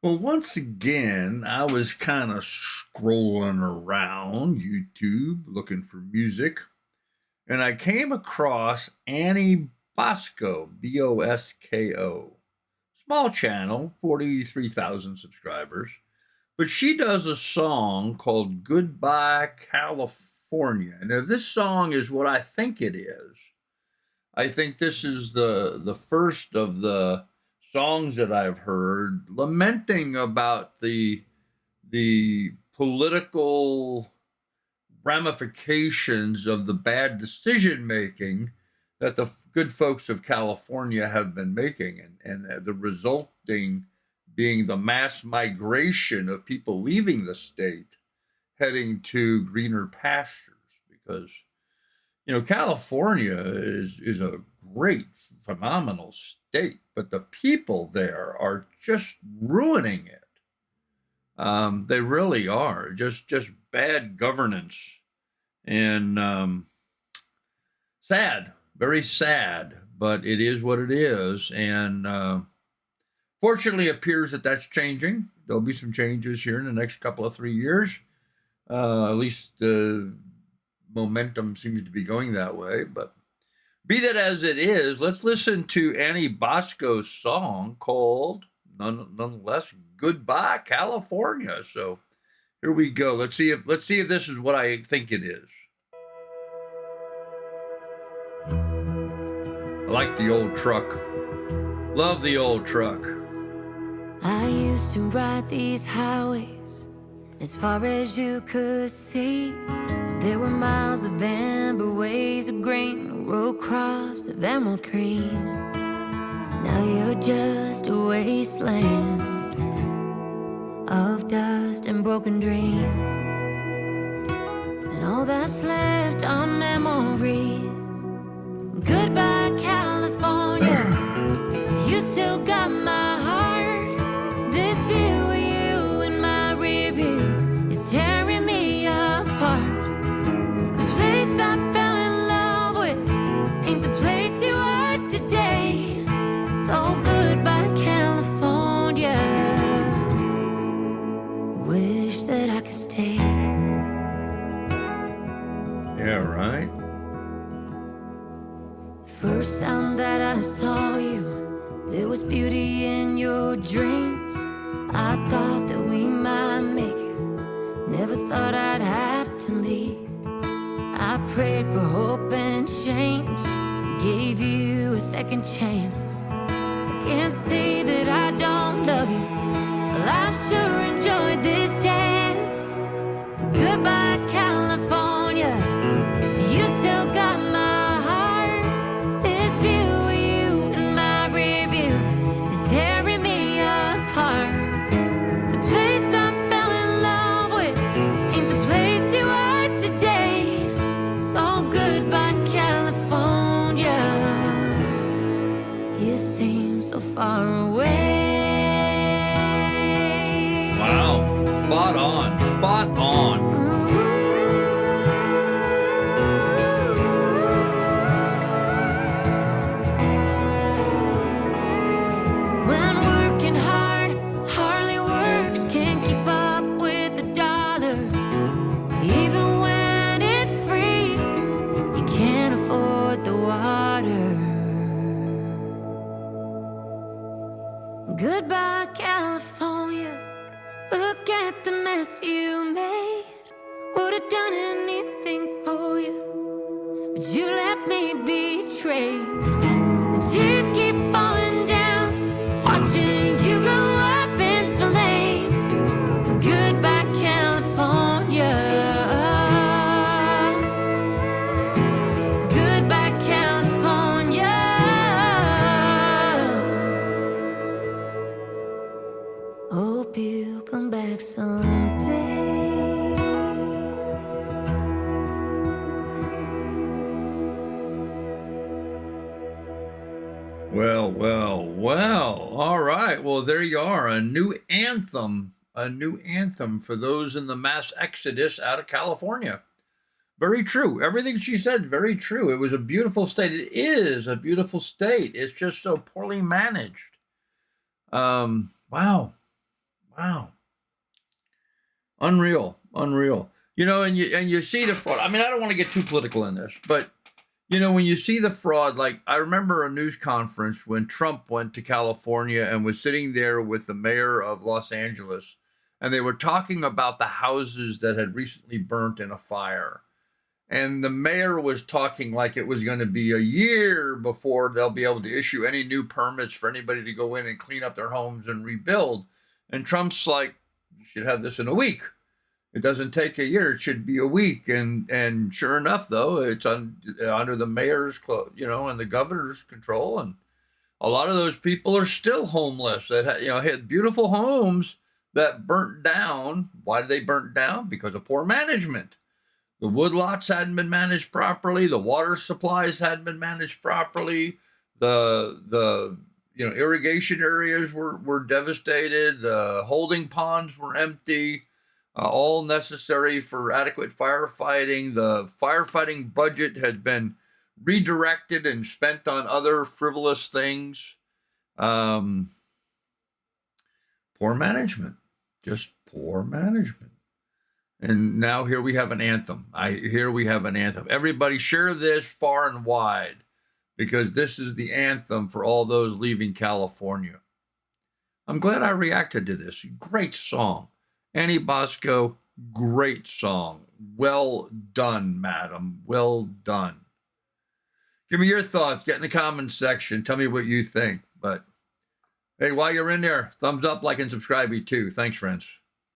Well, once again, I was kind of scrolling around YouTube looking for music, and I came across Annie Bosko, Bosko. Small channel, 43,000 subscribers, but she does a song called Goodbye California. Now, this song is what I think it is. I think this is the first of the songs that I've heard lamenting about the political ramifications of the bad decision making that the good folks of California have been making, and the resulting being the mass migration of people leaving the state heading to greener pastures because California is a great, phenomenal state, but the people there are just ruining it. They really are just bad governance and sad, very sad. But it is what it is, and fortunately, it appears that that's changing. There'll be some changes here in the next couple of 3 years. At least the momentum seems to be going that way. But be that as it is, let's listen to Annie Bosco's song called, nonetheless, "Goodbye California." So here we go. Let's see if this is what I think it is. I like the old truck. Love the old truck. I used to ride these highways as far as you could see. There were miles of amber waves of grain, row crops of emerald green. Now you're just a wasteland of dust and broken dreams, and all that's left are memories. Goodbye, California. You still got my heart. This view of you in my rear view is tearing me apart. The place I fell in love with ain't the place you are today. So goodbye, California. Wish that I could stay. Yeah, right. First time that I saw you, there was beauty in your dreams. I thought that we might make it, never thought I'd have to leave. I prayed for hope and change, gave you a second chance. I can't say that I don't love you, well, I've sure enjoyed this dance. Goodbye, California. You still got my heart. This view of you in my rear view is tearing me apart. The place I fell in love with ain't the place you are today. So goodbye, California. You seem so far away. Wow. Spot on. Spot on. When working hard hardly works, can't keep up with the dollar. Even when it's free, you can't afford the water. Goodbye, California. Look at the mess you made. Would've done anything for you, but you left me betrayed. The tears keep falling down, watching you go up in flames. Goodbye, California. Goodbye, California. Hope you come back someday. Well, well, well. All right. Well, there you are. A new anthem. A new anthem for those in the mass exodus out of California. Very true. Everything she said, very true. It was a beautiful state. It is a beautiful state. It's just so poorly managed. Wow. Wow. Unreal. Unreal. And you see the fraud. I mean, I don't want to get too political in this, but when you see the fraud, like I remember a news conference when Trump went to California and was sitting there with the mayor of Los Angeles, and they were talking about the houses that had recently burnt in a fire. And the mayor was talking like it was going to be a year before they'll be able to issue any new permits for anybody to go in and clean up their homes and rebuild. And Trump's like, you should have this in a week. It doesn't take a year. It should be a week. And sure enough, though, it's under the mayor's, and the governor's control. And a lot of those people are still homeless that had beautiful homes that burnt down. Why did they burn down? Because of poor management. The woodlots hadn't been managed properly. The water supplies hadn't been managed properly. The irrigation areas were devastated. The holding ponds were empty. All necessary for adequate firefighting. The firefighting budget had been redirected and spent on other frivolous things. Poor management, just poor management. And now here we have an anthem. Everybody share this far and wide, because this is the anthem for all those leaving California. I'm glad I reacted to this. Great song. Annie Bosko, great song. Well done, madam. Well done. Give me your thoughts. Get in the comments section. Tell me what you think. But hey, while you're in there, thumbs up, like, and subscribe too. Thanks, friends.